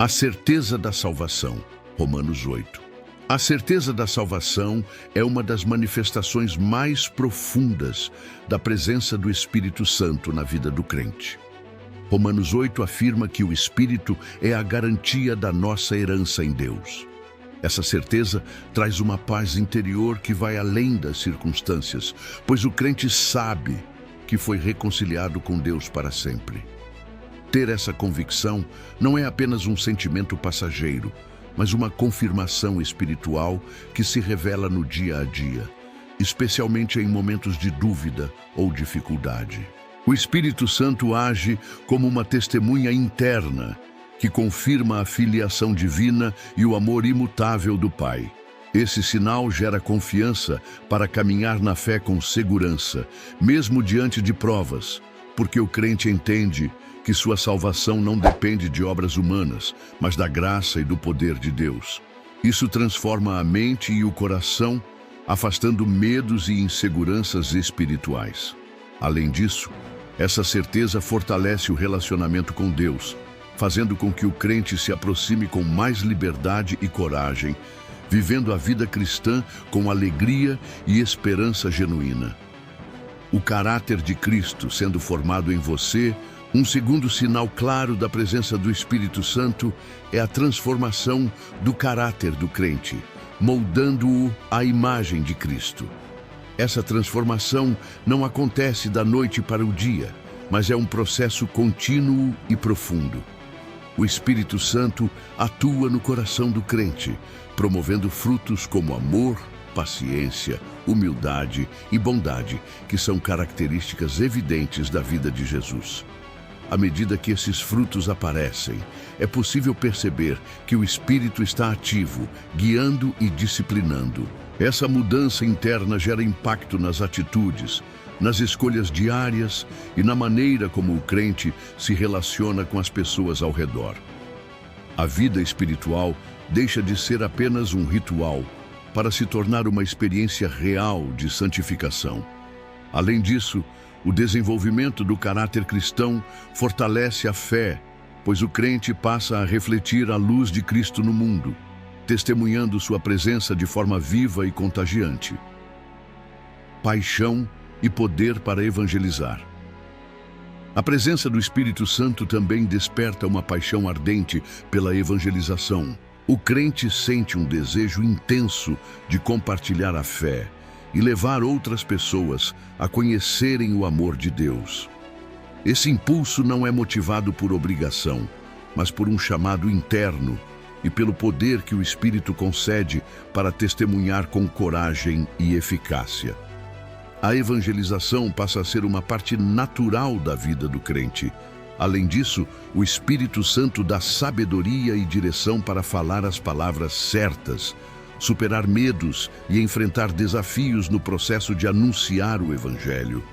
A certeza da salvação. Romanos 8. A certeza da salvação é uma das manifestações mais profundas da presença do Espírito Santo na vida do crente. Romanos 8 afirma que o Espírito é a garantia da nossa herança em Deus. Essa certeza traz uma paz interior que vai além das circunstâncias, pois o crente sabe que foi reconciliado com Deus para sempre. Ter essa convicção não é apenas um sentimento passageiro, mas uma confirmação espiritual que se revela no dia a dia, especialmente em momentos de dúvida ou dificuldade. O Espírito Santo age como uma testemunha interna que confirma a filiação divina e o amor imutável do Pai. Esse sinal gera confiança para caminhar na fé com segurança, mesmo diante de provas, porque o crente entende que sua salvação não depende de obras humanas, mas da graça e do poder de Deus. Isso transforma a mente e o coração, afastando medos e inseguranças espirituais. Além disso, essa certeza fortalece o relacionamento com Deus, fazendo com que o crente se aproxime com mais liberdade e coragem, vivendo a vida cristã com alegria e esperança genuína. O caráter de Cristo sendo formado em você. Um segundo sinal claro da presença do Espírito Santo é a transformação do caráter do crente, moldando-o à imagem de Cristo. Essa transformação não acontece da noite para o dia, mas é um processo contínuo e profundo. O Espírito Santo atua no coração do crente, promovendo frutos como amor, paciência, humildade e bondade, que são características evidentes da vida de Jesus. À medida que esses frutos aparecem, é possível perceber que o Espírito está ativo, guiando e disciplinando. Essa mudança interna gera impacto nas atitudes, nas escolhas diárias e na maneira como o crente se relaciona com as pessoas ao redor. A vida espiritual deixa de ser apenas um ritual para se tornar uma experiência real de santificação. Além disso, o desenvolvimento do caráter cristão fortalece a fé, pois o crente passa a refletir a luz de Cristo no mundo, testemunhando sua presença de forma viva e contagiante. Paixão e poder para evangelizar. A presença do Espírito Santo também desperta uma paixão ardente pela evangelização. O crente sente um desejo intenso de compartilhar a fé e levar outras pessoas a conhecerem o amor de Deus. Esse impulso não é motivado por obrigação, mas por um chamado interno e pelo poder que o Espírito concede para testemunhar com coragem e eficácia. A evangelização passa a ser uma parte natural da vida do crente. Além disso, o Espírito Santo dá sabedoria e direção para falar as palavras certas, superar medos e enfrentar desafios no processo de anunciar o Evangelho.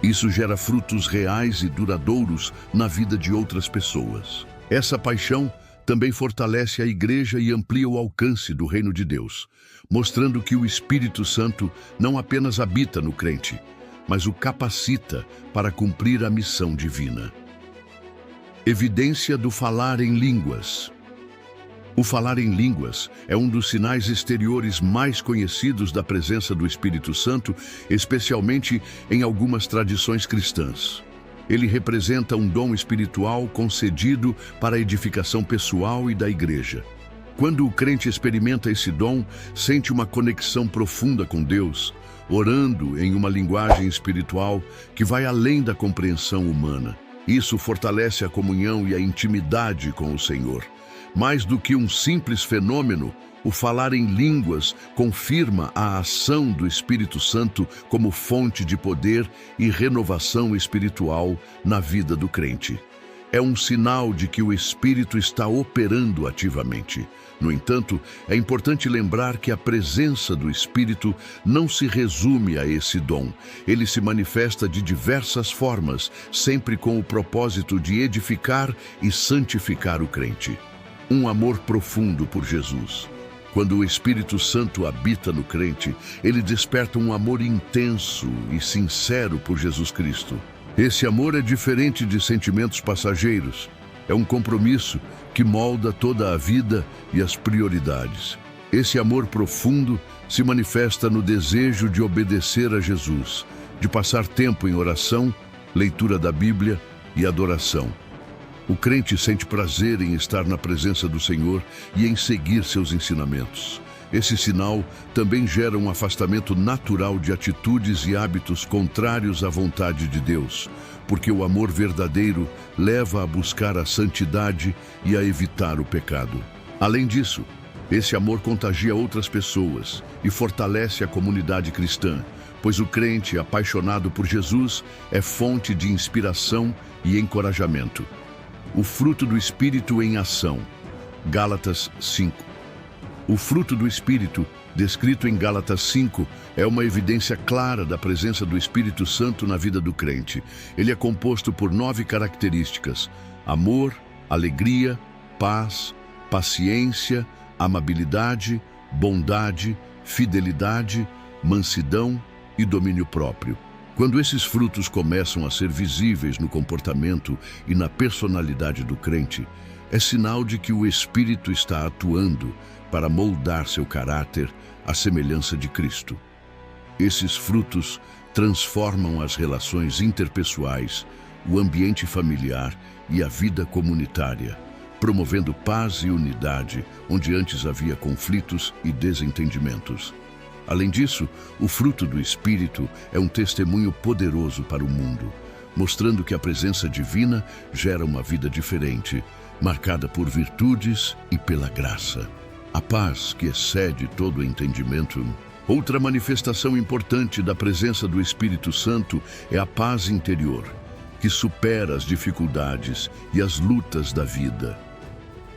Isso gera frutos reais e duradouros na vida de outras pessoas. Essa paixão também fortalece a igreja e amplia o alcance do reino de Deus, mostrando que o Espírito Santo não apenas habita no crente, mas o capacita para cumprir a missão divina. Evidência do falar em línguas. O falar em línguas é um dos sinais exteriores mais conhecidos da presença do Espírito Santo, especialmente em algumas tradições cristãs. Ele representa um dom espiritual concedido para a edificação pessoal e da igreja. Quando o crente experimenta esse dom, sente uma conexão profunda com Deus, orando em uma linguagem espiritual que vai além da compreensão humana. Isso fortalece a comunhão e a intimidade com o Senhor. Mais do que um simples fenômeno, o falar em línguas confirma a ação do Espírito Santo como fonte de poder e renovação espiritual na vida do crente. É um sinal de que o Espírito está operando ativamente. No entanto, é importante lembrar que a presença do Espírito não se resume a esse dom. Ele se manifesta de diversas formas, sempre com o propósito de edificar e santificar o crente. Um amor profundo por Jesus. Quando o Espírito Santo habita no crente, ele desperta um amor intenso e sincero por Jesus Cristo. Esse amor é diferente de sentimentos passageiros. É um compromisso que molda toda a vida e as prioridades. Esse amor profundo se manifesta no desejo de obedecer a Jesus, de passar tempo em oração, leitura da Bíblia e adoração. O crente sente prazer em estar na presença do Senhor e em seguir seus ensinamentos. Esse sinal também gera um afastamento natural de atitudes e hábitos contrários à vontade de Deus, porque o amor verdadeiro leva a buscar a santidade e a evitar o pecado. Além disso, esse amor contagia outras pessoas e fortalece a comunidade cristã, pois o crente apaixonado por Jesus é fonte de inspiração e encorajamento. O fruto do Espírito em ação. Gálatas 5. O fruto do Espírito, descrito em Gálatas 5, é uma evidência clara da presença do Espírito Santo na vida do crente. Ele é composto por 9 características: amor, alegria, paz, paciência, amabilidade, bondade, fidelidade, mansidão e domínio próprio. Quando esses frutos começam a ser visíveis no comportamento e na personalidade do crente, é sinal de que o Espírito está atuando para moldar seu caráter à semelhança de Cristo. Esses frutos transformam as relações interpessoais, o ambiente familiar e a vida comunitária, promovendo paz e unidade onde antes havia conflitos e desentendimentos. Além disso, o fruto do Espírito é um testemunho poderoso para o mundo, mostrando que a presença divina gera uma vida diferente, marcada por virtudes e pela graça. A paz que excede todo o entendimento. Outra manifestação importante da presença do Espírito Santo é a paz interior, que supera as dificuldades e as lutas da vida.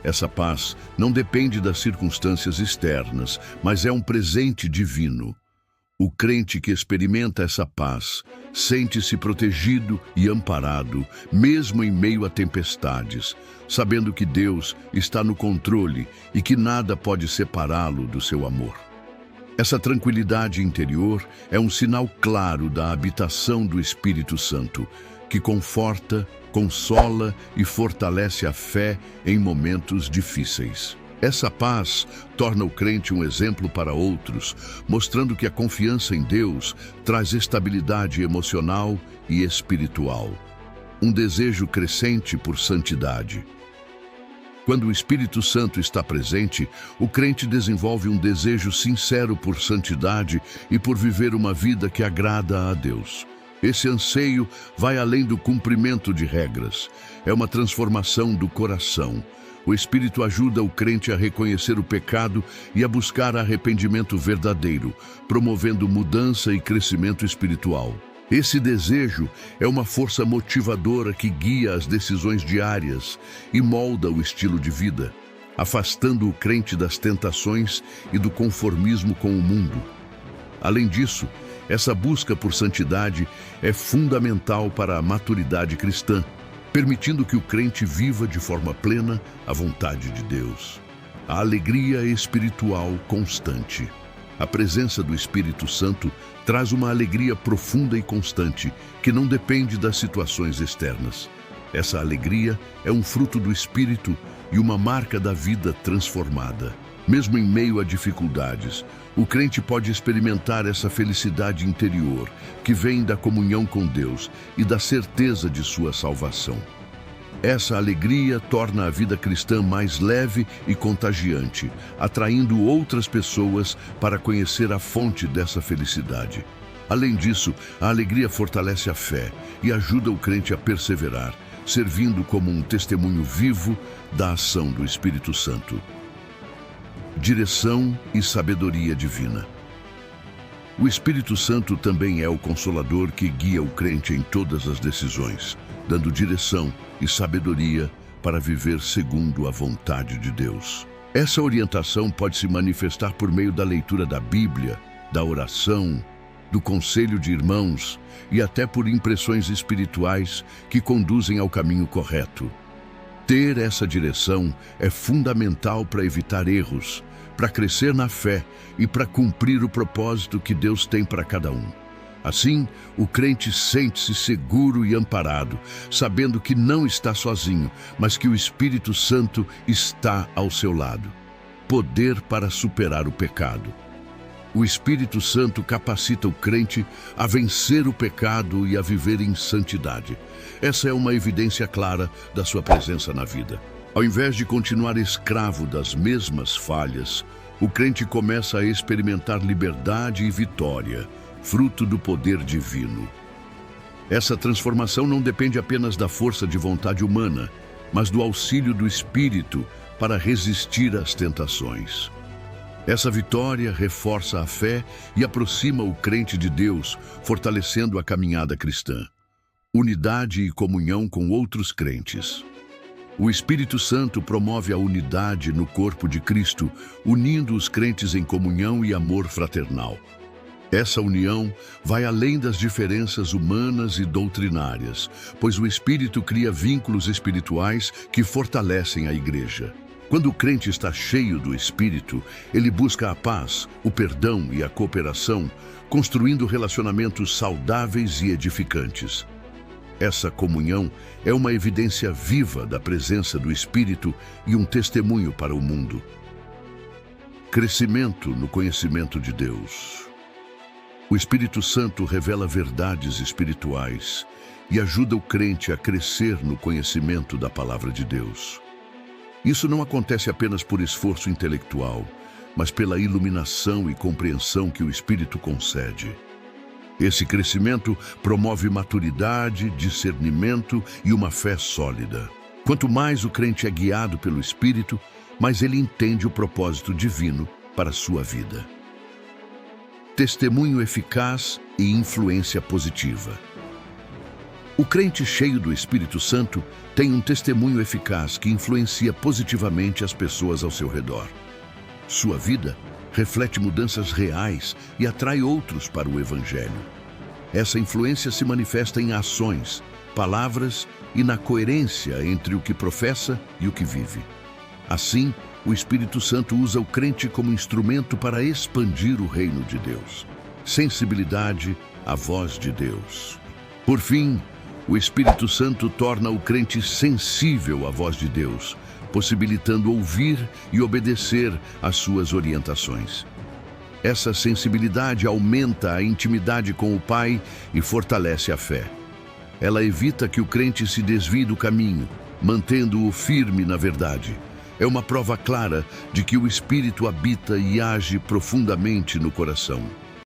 Essa paz não depende das circunstâncias externas, mas é um presente divino. O crente que experimenta essa paz sente-se protegido e amparado, mesmo em meio a tempestades, sabendo que Deus está no controle e que nada pode separá-lo do seu amor. Essa tranquilidade interior é um sinal claro da habitação do Espírito Santo, que conforta, consola e fortalece a fé em momentos difíceis. Essa paz torna o crente um exemplo para outros, mostrando que a confiança em Deus traz estabilidade emocional e espiritual. Um desejo crescente por santidade. Quando o Espírito Santo está presente, o crente desenvolve um desejo sincero por santidade e por viver uma vida que agrada a Deus. Esse anseio vai além do cumprimento de regras. É uma transformação do coração. O Espírito ajuda o crente a reconhecer o pecado e a buscar arrependimento verdadeiro, promovendo mudança e crescimento espiritual. Esse desejo é uma força motivadora que guia as decisões diárias e molda o estilo de vida, afastando o crente das tentações e do conformismo com o mundo. Além disso, essa busca por santidade é fundamental para a maturidade cristã, permitindo que o crente viva de forma plena a vontade de Deus. A alegria espiritual constante. A presença do Espírito Santo traz uma alegria profunda e constante, que não depende das situações externas. Essa alegria é um fruto do Espírito e uma marca da vida transformada. Mesmo em meio a dificuldades, o crente pode experimentar essa felicidade interior, que vem da comunhão com Deus e da certeza de sua salvação. Essa alegria torna a vida cristã mais leve e contagiante, atraindo outras pessoas para conhecer a fonte dessa felicidade. Além disso, a alegria fortalece a fé e ajuda o crente a perseverar, servindo como um testemunho vivo da ação do Espírito Santo. Direção e sabedoria divina. O Espírito Santo também é o Consolador que guia o crente em todas as decisões, dando direção e sabedoria para viver segundo a vontade de Deus. Essa orientação pode se manifestar por meio da leitura da Bíblia, da oração, do conselho de irmãos e até por impressões espirituais que conduzem ao caminho correto. Ter essa direção é fundamental para evitar erros, para crescer na fé e para cumprir o propósito que Deus tem para cada um. Assim, o crente sente-se seguro e amparado, sabendo que não está sozinho, mas que o Espírito Santo está ao seu lado. Poder para superar o pecado. O Espírito Santo capacita o crente a vencer o pecado e a viver em santidade. Essa é uma evidência clara da sua presença na vida. Ao invés de continuar escravo das mesmas falhas, o crente começa a experimentar liberdade e vitória, fruto do poder divino. Essa transformação não depende apenas da força de vontade humana, mas do auxílio do Espírito para resistir às tentações. Essa vitória reforça a fé e aproxima o crente de Deus, fortalecendo a caminhada cristã. Unidade e comunhão com outros crentes. O Espírito Santo promove a unidade no corpo de Cristo, unindo os crentes em comunhão e amor fraternal. Essa união vai além das diferenças humanas e doutrinárias, pois o Espírito cria vínculos espirituais que fortalecem a igreja. Quando o crente está cheio do Espírito, ele busca a paz, o perdão e a cooperação, construindo relacionamentos saudáveis e edificantes. Essa comunhão é uma evidência viva da presença do Espírito e um testemunho para o mundo. Crescimento no conhecimento de Deus. O Espírito Santo revela verdades espirituais e ajuda o crente a crescer no conhecimento da palavra de Deus. Isso não acontece apenas por esforço intelectual, mas pela iluminação e compreensão que o Espírito concede. Esse crescimento promove maturidade, discernimento e uma fé sólida. Quanto mais o crente é guiado pelo Espírito, mais ele entende o propósito divino para a sua vida. Testemunho eficaz e influência positiva. O crente cheio do Espírito Santo tem um testemunho eficaz que influencia positivamente as pessoas ao seu redor. Sua vida reflete mudanças reais e atrai outros para o Evangelho. Essa influência se manifesta em ações, palavras e na coerência entre o que professa e o que vive. Assim, o Espírito Santo usa o crente como instrumento para expandir o reino de Deus. Sensibilidade à voz de Deus. Por fim, o Espírito Santo torna o crente sensível à voz de Deus, possibilitando ouvir e obedecer às suas orientações. Essa sensibilidade aumenta a intimidade com o Pai e fortalece a fé. Ela evita que o crente se desvie do caminho, mantendo-o firme na verdade. É uma prova clara de que o Espírito habita e age profundamente no coração.